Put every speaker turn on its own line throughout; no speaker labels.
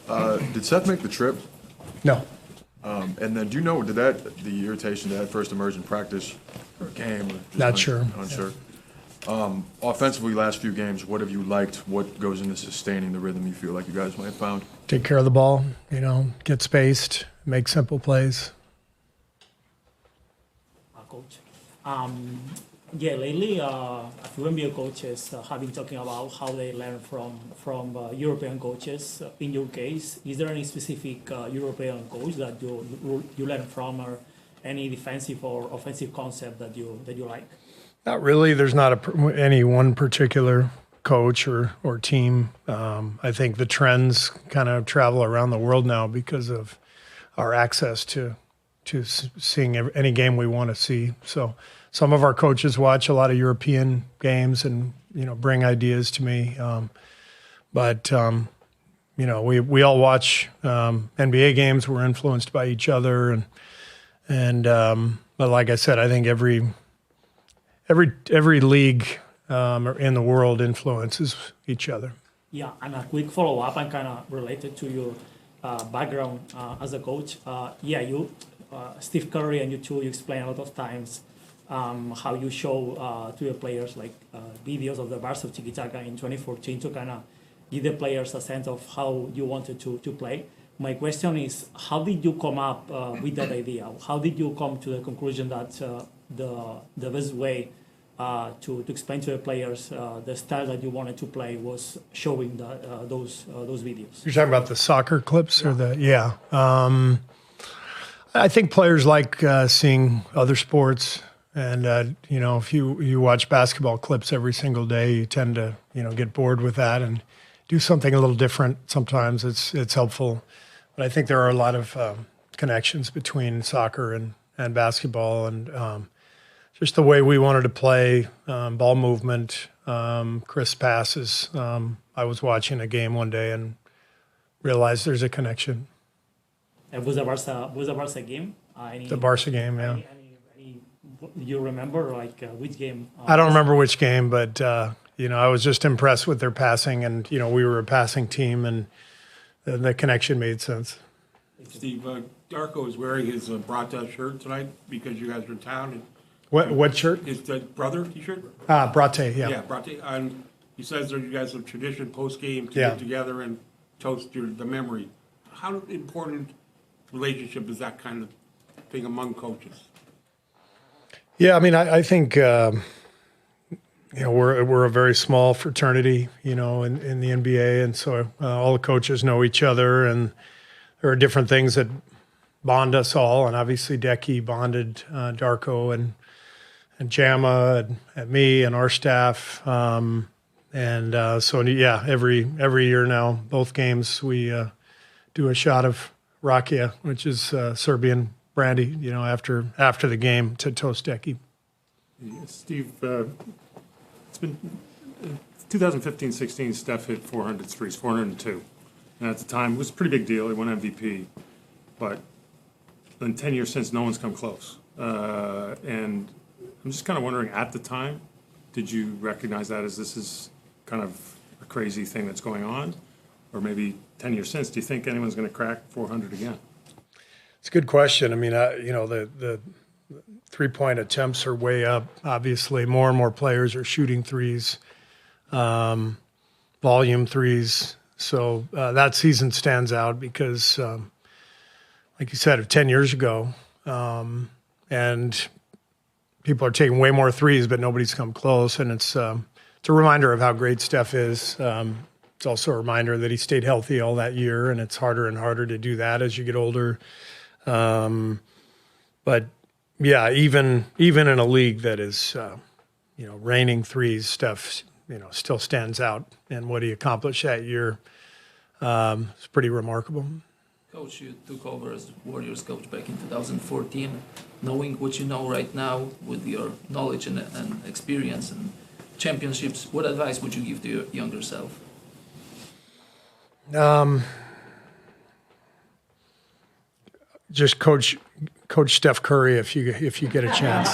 Did Seth make the trip?
No.
And then, did the irritation that first emerge in practice or game? Or just
Not sure.
Unsure. Offensively, last few games, what have you liked? What goes into sustaining the rhythm you feel like you guys might have found?
Take care of the ball, get spaced, make simple plays.
Coach. Lately, a few NBA coaches have been talking about how they learn from European coaches. In your case, is there any specific European coach that you learn from, or any defensive or offensive concept that you like?
Not really. There's not any one particular coach or team. I think the trends kind of travel around the world now because of our access to seeing any game we want to see. So some of our coaches watch a lot of European games and, bring ideas to me. But we all watch NBA games. We're influenced by each other. But like I said, I think every league in the world influences each other.
Yeah, and a quick follow-up and kind of related to your background as a coach. Steve Kerr and you explain a lot of times how you show to the players videos of the bars of Tiki-Taka in 2014 to kind of give the players a sense of how you wanted to play. My question is, how did you come up with that idea? How did you come to the conclusion that the best way to explain to the players the style that you wanted to play was showing those videos?
You're talking about the soccer clips or I think players like seeing other sports, and if you watch basketball clips every single day, you tend to get bored with that and do something a little different. Sometimes it's helpful, but I think there are a lot of connections between soccer and basketball, and just the way we wanted to play, ball movement, crisp passes. I was watching a game one day and realized there's a connection.
And was the Barca game?
The Barca game, yeah.
You remember which game?
I don't remember which game, but I was just impressed with their passing, and we were a passing team, and the connection made sense.
Steve, Darko is wearing his Brata shirt tonight because you guys are in town. And
what shirt?
His brother T-shirt.
Brate, yeah.
Yeah, Brate, and he says that you guys have a tradition post game to get together and toast the memory. How important relationship is that kind of thing among coaches?
Yeah, I mean, I think we're a very small fraternity, in the NBA, and so all the coaches know each other, and there are different things that bond us all, and obviously Decky bonded Darko and Jama and me and our staff, every year now, both games we do a shot of rakia, which is Serbian brandy, after the game to toast Decky.
Steve, it's been 2015-16, Steph hit 400 threes, 402. And at the time, it was a pretty big deal. He won MVP. But in 10 years since, no one's come close. And I'm just kind of wondering, at the time, did you recognize that as this is kind of a crazy thing that's going on? Or maybe 10 years since, do you think anyone's going to crack 400 again?
It's a good question. I mean, the three-point attempts are way up. Obviously, more and more players are shooting threes, volume threes. So that season stands out because, like you said, 10 years ago, and people are taking way more threes, but nobody's come close. And it's a reminder of how great Steph is. It's also a reminder that he stayed healthy all that year, and it's harder and harder to do that as you get older. But yeah, even in a league that is, raining threes, Steph, still stands out. And what he accomplished that year is pretty remarkable.
Coach, you took over as Warriors coach back in 2014. Knowing what you know right now with your knowledge and experience and championships, what advice would you give to your younger self?
Just coach Steph Curry if you get a chance.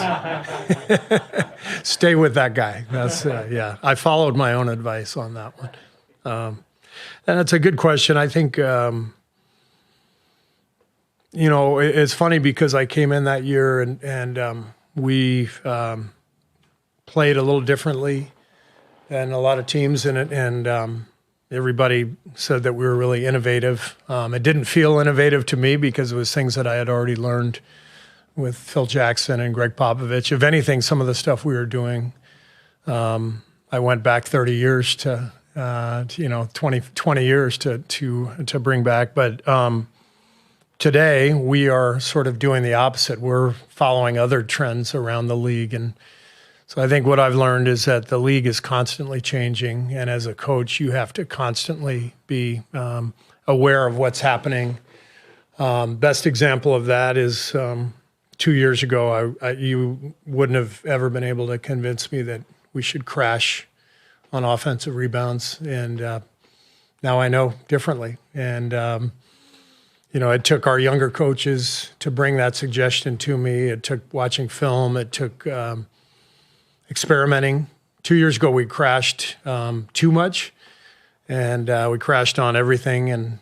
Stay with that guy. That's I followed my own advice on that one. And it's a good question. I think, it's funny because I came in that year and we played a little differently than a lot of teams in it, and everybody said that we were really innovative. It didn't feel innovative to me because it was things that I had already learned with Phil Jackson and Greg Popovich. If anything, some of the stuff we were doing, I went back 30 years to 20 years to bring back. But today we are sort of doing the opposite. We're following other trends around the league. And so I think what I've learned is that the league is constantly changing. And as a coach, you have to constantly be aware of what's happening. Best example of that is 2 years ago, you wouldn't have ever been able to convince me that we should crash on offensive rebounds. And now I know differently. And, it took our younger coaches to bring that suggestion to me. It took watching film. It took experimenting. 2 years ago, we crashed too much. And we crashed on everything. And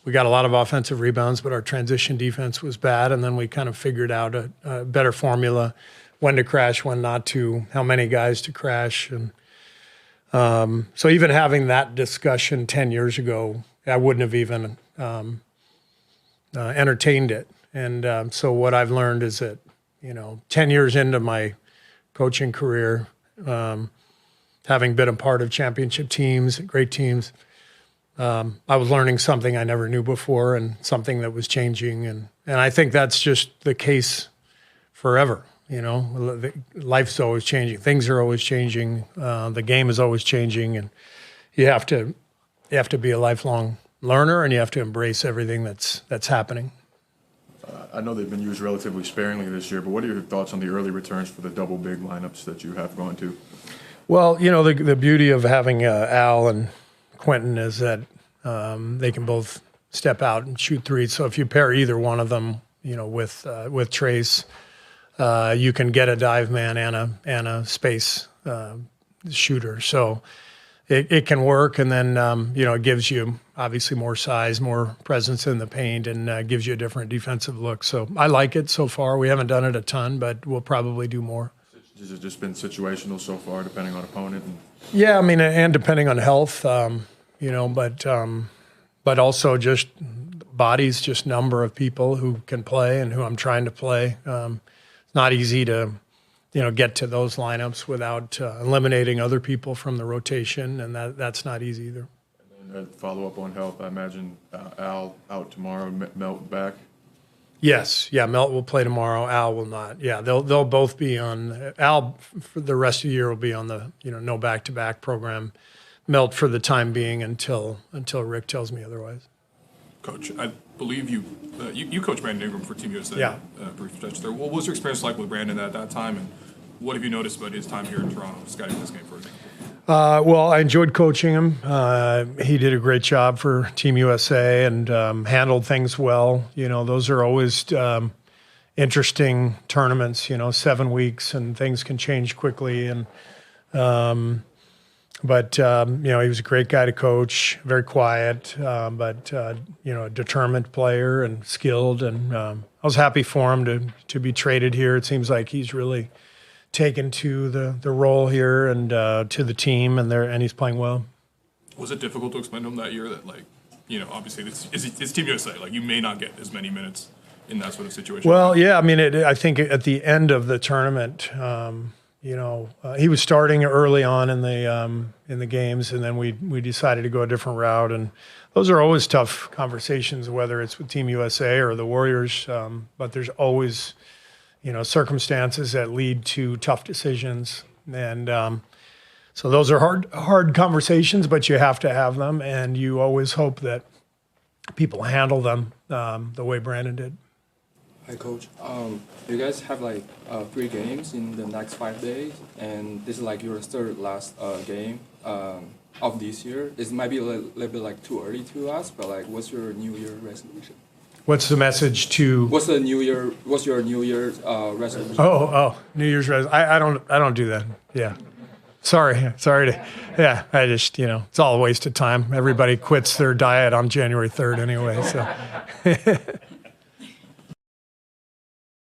we got a lot of offensive rebounds, but our transition defense was bad. And then we kind of figured out a better formula, when to crash, when not to, how many guys to crash. And so even having that discussion 10 years ago, I wouldn't have even entertained it. And so what I've learned is that, 10 years into my coaching career, having been a part of championship teams, great teams, I was learning something I never knew before and something that was changing. And I think that's just the case forever. Life's always changing. Things are always changing. The game is always changing, and you have to be a lifelong learner, and you have to embrace everything that's happening.
I know they've been used relatively sparingly this year, but what are your thoughts on the early returns for the double big lineups that you have going to?
Well, the beauty of having Al and Quentin is that they can both step out and shoot threes. So if you pair either one of them, with Trace, you can get a dive man and a space shooter. So it can work, and then it gives you obviously more size, more presence in the paint, and gives you a different defensive look. So I like it so far. We haven't done it a ton, but we'll probably do more.
Has it just been situational so far, depending on opponent?
Yeah, and depending on health, but also just bodies, just number of people who can play and who I'm trying to play. It's not easy to, get to those lineups without eliminating other people from the rotation, and that's not easy either.
And then follow up on health, I imagine Al out tomorrow, Melt back.
Yes, yeah, Melt will play tomorrow. Al will not. Yeah, they'll both be on. Al for the rest of the year will be on the no back-to-back program. Melt for the time being until Rick tells me otherwise.
Coach, I believe you coached Brandon Ingram for Team USA.
Yeah.
Brief stretch there. What was your experience like with Brandon at that time, and what have you noticed about his time here in Toronto, scouting this game, for example?
Well, I enjoyed coaching him. He did a great job for Team USA and handled things well. Those are always interesting tournaments, 7 weeks, and things can change quickly. And But he was a great guy to coach, very quiet, but a determined player and skilled. And I was happy for him to be traded here. It seems like he's really taken to the role here and to the team, and he's playing well.
Was it difficult to explain to him that year that, obviously it's Team USA, you may not get as many minutes in that sort of situation?
Well, yeah, I think at the end of the tournament, he was starting early on in the games, and then we decided to go a different route. And those are always tough conversations, whether it's with Team USA or the Warriors. But there's always, circumstances that lead to tough decisions, and so those are hard conversations. But you have to have them, and you always hope that people handle them the way Brandon did.
Hi, Coach. You guys have 3 games in the next 5 days, and this is your third last game of this year. It might be a little bit too early to ask, but what's your New Year resolution?
What's the message to?
What's your New Year's resolution?
Oh, New Year's resolution. I don't do that. Yeah. Sorry to, yeah, I just, it's all a waste of time. Everybody quits their diet on January 3rd anyway, so.